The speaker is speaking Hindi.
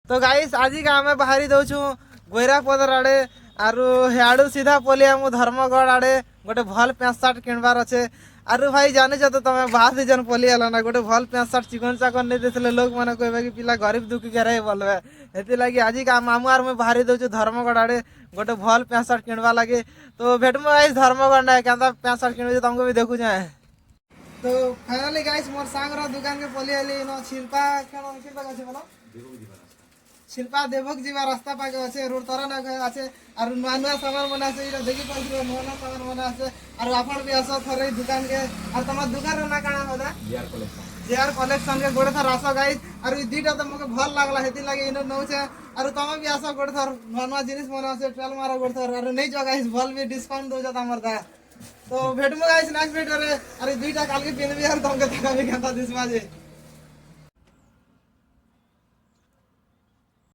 तो गाइस आज का आम बाहरी दौचु गोईरापदर आड़े आरु हेड़ू सीधा पलिया मु धर्मगढ़ आड़े गोटे भल पैंट सार्ट किणवार अच्छे आरु भाई जानी तो तुम बाहर दी जन पलिया ना गोटे भल पैंट सार्ट चिकन चाकन नहीं देते लोक मैंने कहबे कि पिला गरीब दुखी के रहे बोलबे हेती लगी आज का मामू आर मैं बाहरी दौचु धर्मगढ़ आड़े गोटे भल पैंट सार्ट किणवा लगे तो भेटमु गाइस धर्मगढ़ ना क्या पैंट सार्ट किणवे तुमको भी देखु जाए। तो फाइनली गाइस मोर सांग रो दुकान के पलिया नो शिल्पा केन शिल्पा कछे बोलो शिल्पा देवक जीवा रास्ता पाके अच्छे रोड तरह ना अच्छे और नुआ नुआ सामान बना से इरा देखि पाछरो नुआ नुआ सामान बना से और आपण भी आसो थरे दुकान के और तमा दुकान रो ना काना होदा जेआर कलेक्शन के गोड़े थर आसो गाइस और ई दीटा तो मके भल लागला हेती लागे इनो नौ छे और तमा भी आसो गोड़े थर नुआ नुआ जिनिस बना से ट्रेल मारो गोड़े थर और नहीं जो गाइस भल भी डिस्काउंट दो जत हमर दा तो भेटमु गाइस नेक्स्ट वीडियो रे और ई दुईटा काल के पिन भी और तुमके तका भी केता दिसमा जे।